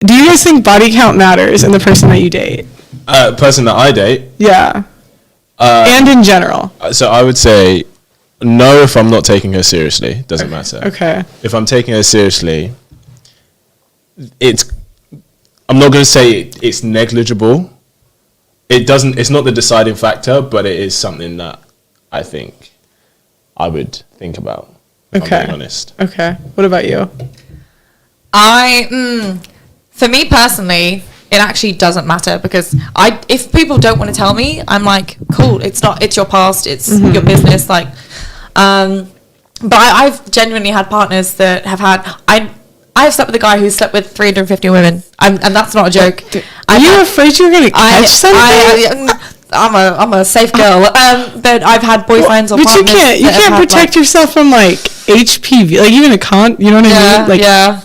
do you guys think body count matters in the person that you date? Person that I date? Yeah. And in general. So I would say no if I'm not taking her seriously. Doesn't matter. Okay. If I'm taking her seriously, I'm not going to say it's negligible. It's not the deciding factor, but it is something that I think I would think about. If I'm being honest. Okay. What about you? For me personally, it actually doesn't matter because if people don't want to tell me, I'm like, cool. It's your past. It's your business. Like, but I've genuinely had partners that have had. I've slept with a guy who's slept with 350 women, and that's not a joke. Are you afraid you're going to catch something? I'm a safe girl, but I've had boyfriends or partners. But you can't protect yourself from like HPV, like even you know what I mean? Like, yeah.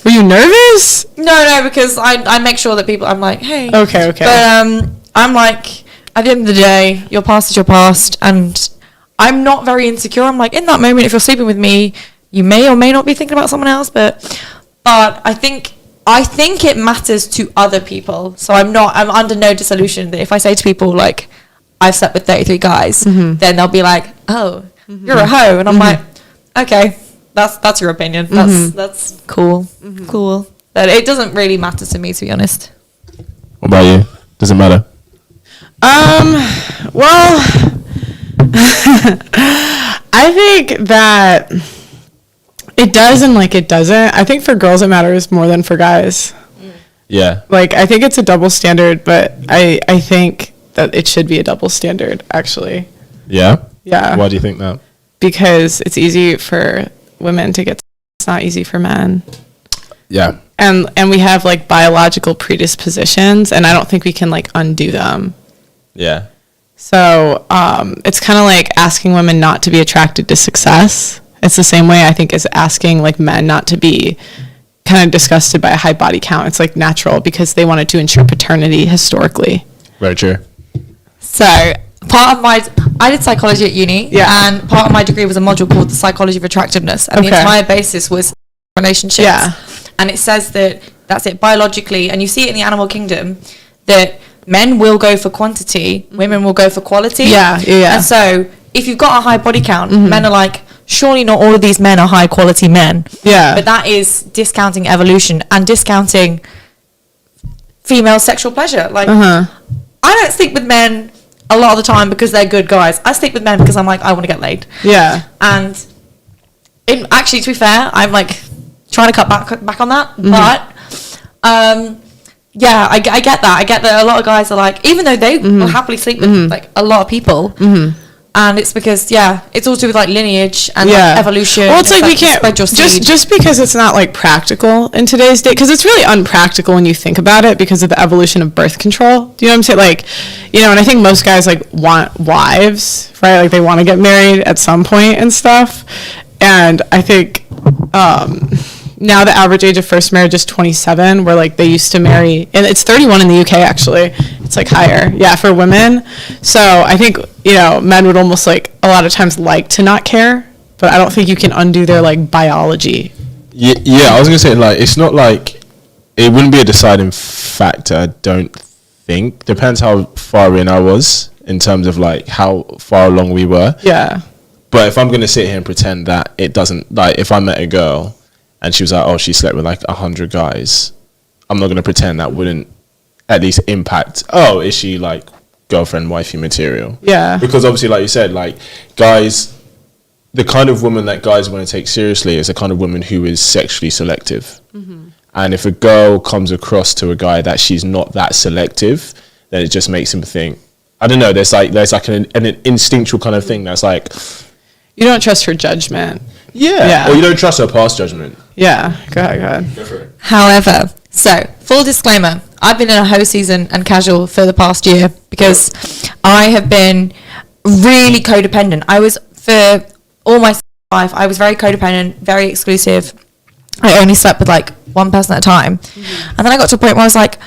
Were you nervous? No, because I make sure that people. I'm like, hey. Okay. But I'm like, at the end of the day, your past is your past, and I'm not very insecure. I'm like, in that moment, if you're sleeping with me, you may or may not be thinking about someone else, but I think it matters to other people. So I'm under no disillusion that if I say to people like I've slept with 33 guys, then they'll be like, oh, you're a hoe, and I'm like, okay, that's your opinion. That's cool, cool. But it doesn't really matter to me, to be honest. What about you? Does it matter? Well, I think that it does and like it doesn't. I think for girls it matters more than for guys. Yeah. Like I think it's a double standard, but I think that it should be a double standard actually. Yeah? Yeah. Why do you think that? Because it's easy for women to get, it's not easy for men. Yeah. And we have like biological predispositions, and I don't think we can like undo them. Yeah. So it's kind of like asking women not to be attracted to success. It's the same way I think as asking like men not to be kind of disgusted by a high body count. It's like natural because they wanted to ensure paternity historically. Very true. So I did psychology at uni, and part of my degree was a module called the psychology of attractiveness, and the entire basis was relationships. Yeah. And it says that's it biologically, and you see it in the animal kingdom that men will go for quantity, women will go for quality. Yeah. And so if you've got a high body count, men are like, surely not all of these men are high quality men. Yeah. But that is discounting evolution and discounting female sexual pleasure. Like, I don't sleep with men a lot of the time because they're good guys. I sleep with men because I'm like, I want to get laid. Yeah. And actually, to be fair, I'm like trying to cut back on that. But yeah, I get that. I get that a lot of guys are like, even though they will happily sleep with like a lot of people, and it's because it's all to do with like lineage and like, evolution. Well, it's like we can't just because it's not like practical in today's day, because it's really unpractical when you think about it because of the evolution of birth control. Do you know what I'm saying? Like, you know, and I think most guys like want wives, right? Like they want to get married at some point and stuff. And I think now the average age of first marriage is 27, where like they used to marry, and it's 31 in the UK actually. It's like higher, for women. So I think, you know, men would almost like a lot of times like to not care, but I don't think you can undo their like biology. Yeah, I was gonna say like it's not like it wouldn't be a deciding factor. I don't think. Depends how far in I was in terms of like how far along we were. Yeah. But if I'm gonna sit here and pretend that it doesn't, like if I met a girl and she was like, oh, she slept with like 100 guys, I'm not going to pretend that wouldn't at least impact, oh, is she like girlfriend, wifey material? Yeah. Because obviously, like you said, like guys, the kind of woman that guys want to take seriously is the kind of woman who is sexually selective. And if a girl comes across to a guy that she's not that selective, then it just makes him think, I don't know, there's like an instinctual kind of thing that's like, you don't trust her judgment. Yeah. Or you don't trust her past judgment. Yeah. Go ahead. Go for it. However, so full disclaimer, I've been in a hoe season and casual for the past year because I have been really codependent. I was, for all my life, I was very codependent, very exclusive. I only slept with like one person at a time. And then I got to a point where I was like,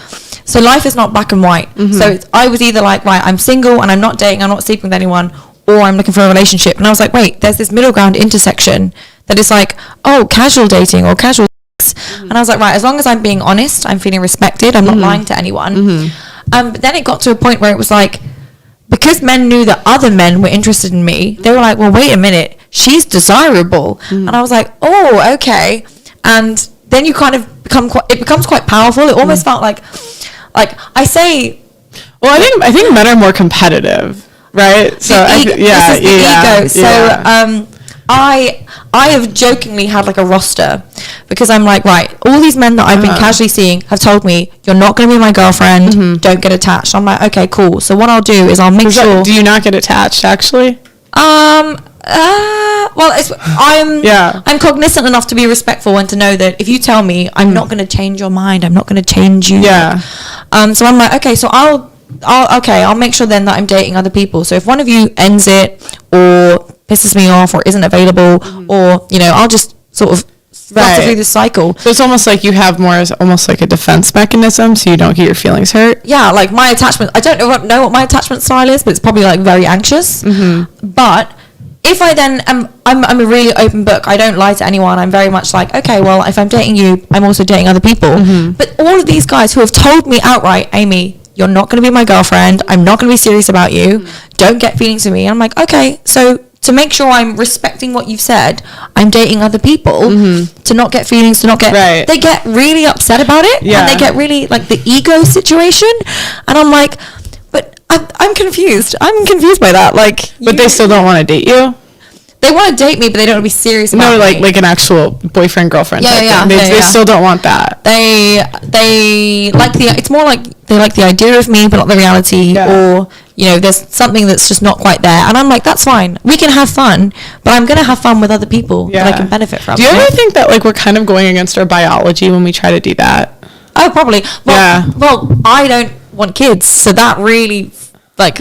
so life is not black and white. So I was either like, right, I'm single and I'm not dating, I'm not sleeping with anyone, or I'm looking for a relationship. And I was like, wait, there's this middle ground intersection that is like, oh, casual dating or casual sex. And I was like, right, as long as I'm being honest, I'm feeling respected, I'm not lying to anyone. But then it got to a point where it was like, because men knew that other men were interested in me, they were like, well, wait a minute, she's desirable. And I was like, oh, okay. And then you kind of it becomes quite powerful. It almost felt like I say, well, I think men are more competitive, right? So ego. So I have jokingly had like a roster, because I'm like, right, all these men that I've been casually seeing have told me, you're not going to be my girlfriend, don't get attached. I'm like, okay, cool. So what I'll do is I'll make sure. Do you not get attached, actually? Well, I'm cognizant enough to be respectful and to know that if you tell me, I'm not going to change your mind, I'm not going to change you. Yeah. So I'm like, okay, so I'll make sure then that I'm dating other people. So if one of you ends it or pisses me off or isn't available, or I'll just sort of rattle through this cycle. So it's almost like you have more as almost like a defense mechanism, so you don't get your feelings hurt. Yeah, like my attachment, I don't know what my attachment style is, but it's probably like very anxious. But if I then I'm a really open book, I don't lie to anyone. I'm very much like, okay, well, if I'm dating you, I'm also dating other people. But all of these guys who have told me outright, Amy, you're not going to be my girlfriend, I'm not going to be serious about you, don't get feelings for me. I'm like, okay, so to make sure I'm respecting what you've said, I'm dating other people to not get feelings, to not get... Right. They get really upset about it, and they get really, like, the ego situation, and I'm like, but I'm confused. I'm confused by that. Like, but they still don't want to date you? They want to date me, but they don't want to be serious about it. No, like an actual boyfriend, girlfriend type thing. They still don't want that. They like it's more like they like the idea of me, but not the reality, or... there's something that's just not quite there. And I'm like, that's fine. We can have fun, but I'm going to have fun with other people that I can benefit from. Do you ever think that, like, we're kind of going against our biology when we try to do that? Oh, probably. Well, I don't want kids, so that really, like,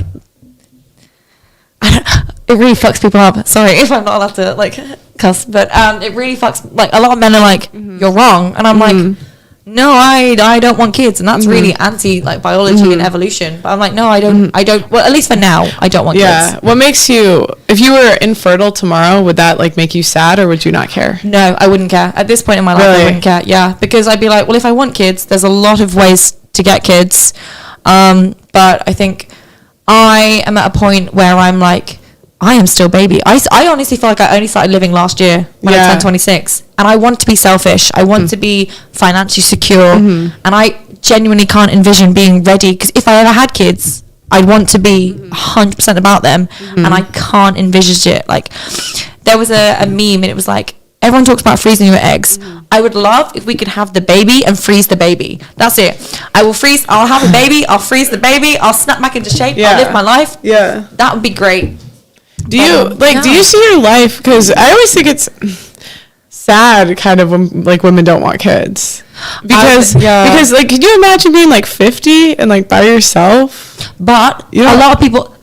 it really fucks people up. Sorry if I'm not allowed to, like, cuss, but it really fucks, like, a lot of men are like, you're wrong. And I'm like... No, I don't want kids, and that's really anti like biology and evolution. But I'm like, no, I don't. Well, at least for now, I don't want kids. Yeah. What makes you? If you were infertile tomorrow, would that like make you sad, or would you not care? No, I wouldn't care. At this point in my life, I wouldn't care. Yeah, because I'd be like, well, if I want kids, there's a lot of ways to get kids. But I think I am at a point where I'm like, I am still baby. I honestly feel like I only started living last year when I turned 26. And I want to be selfish. I want to be financially secure. And I genuinely can't envision being ready. Because if I ever had kids, I'd want to be 100% about them. And I can't envisage it. Like, there was a meme, and it was like, everyone talks about freezing your eggs. I would love if we could have the baby and freeze the baby. That's it. I'll have a baby, I'll freeze the baby, I'll snap back into shape, I'll live my life. Yeah. That would be great. Do you see your life? Because I always think it's sad, kind of, when like women don't want kids. Because like, could you imagine being like 50 and like by yourself? But a lot of people,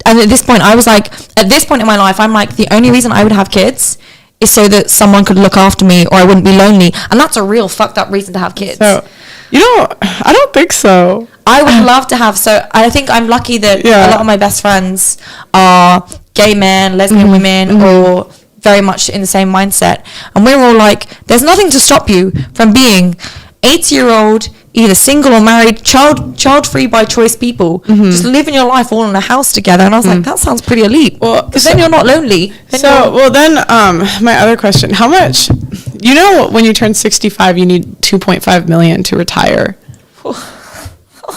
and at this point, I was like, at this point in my life, I'm like, the only reason I would have kids is so that someone could look after me, or I wouldn't be lonely, and that's a real fucked up reason to have kids. So, I don't think so. I would love to have. So I think I'm lucky that a lot of my best friends are gay men, lesbian women, or very much in the same mindset. And we're all like, there's nothing to stop you from being 80-year-old, either single or married, child-free by choice people, just living your life all in a house together. And I was like, that sounds pretty elite. Well, because then you're not lonely. My other question, how much, when you turn 65, you need $2.5 million to retire.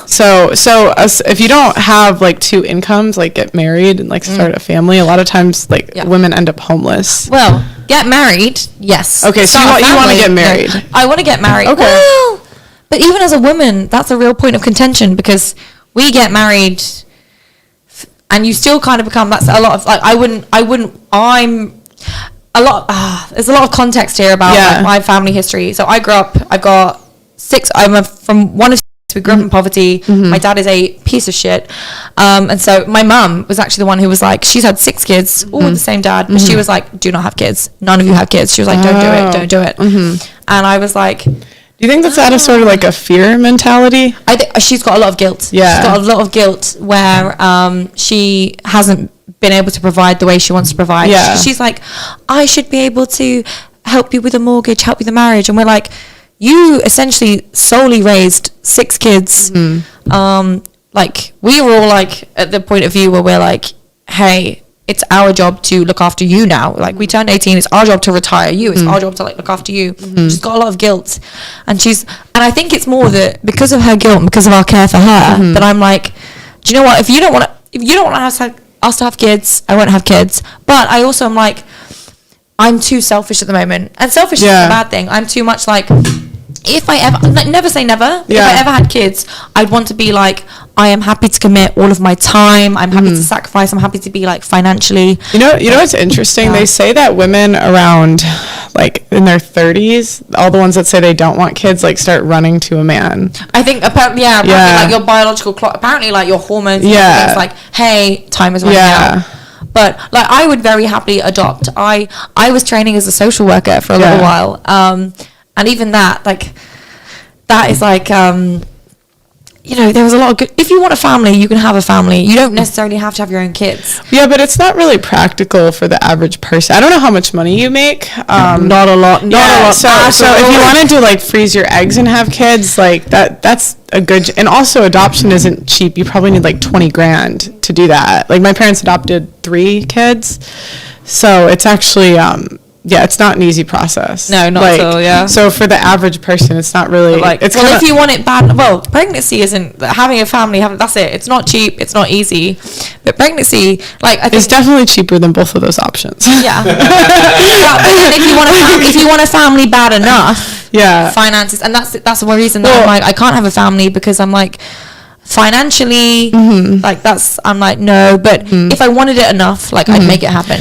So if you don't have like two incomes, like get married and like start a family, a lot of times like women end up homeless. Well, get married, yes. Okay, so you want to get married. No, I want to get married. Okay. Well, but even as a woman, that's a real point of contention, because we get married and you still kind of become, that's a lot of like, there's a lot of context here about like, my family history. So I grew up, I'm from one of we grew up in poverty. My dad is a piece of shit, and so my mum was actually the one who was like, she's had 6 kids all with the same dad, but she was like, do not have kids, none of you have kids. She was like, don't do it. And I was like, do you think that's out of sort of like a fear mentality? I think she's got a lot of guilt. She's got a lot of guilt where she hasn't been able to provide the way she wants to provide. She's like, I should be able to help you with a mortgage, help you with the marriage. And we're like, you essentially solely raised 6 kids. Like, we were all like at the point of view where we're like, hey, it's our job to look after you now. Like, we turned 18, it's our job to retire you. It's our job to like look after you. She's got a lot of guilt, and I think it's more that because of her guilt and because of our care for her, that I'm like, do you know what? If you don't want us to have kids, I won't have kids. But I also am like, I'm too selfish at the moment, and selfish isn't a bad thing. I'm too much like, if I ever, like, never say never. If I ever had kids, I'd want to be like, I am happy to commit all of my time. I'm happy to sacrifice. I'm happy to be like financially. You know what's interesting? They say that women around like in their 30s, all the ones that say they don't want kids, like start running to a man. I think apparently like your biological clock, apparently like your hormones. It's like, hey, time is running out. But like, I would very happily adopt. I was training as a social worker for a little while. And even that, like, that is like, there was a lot of good. If you want a family, you can have a family. You don't necessarily have to have your own kids. Yeah, but it's not really practical for the average person. I don't know how much money you make. Not a lot. So if you wanted to like freeze your eggs and have kids, like that's a good. And also, adoption isn't cheap. You probably need like 20 grand to do that. Like, my parents adopted 3 kids, so it's actually it's not an easy process. No, not at all, So for the average person, it's not really like, it's if you want it bad, pregnancy isn't, having a family, that's it. It's not cheap, it's not easy. But pregnancy, like, I think it's definitely cheaper than both of those options. Yeah. But if you want a family bad enough, finances, and that's one reason that I'm like, I can't have a family, because I'm like, financially, like, I'm like, no, but if I wanted it enough, like, I'd make it happen.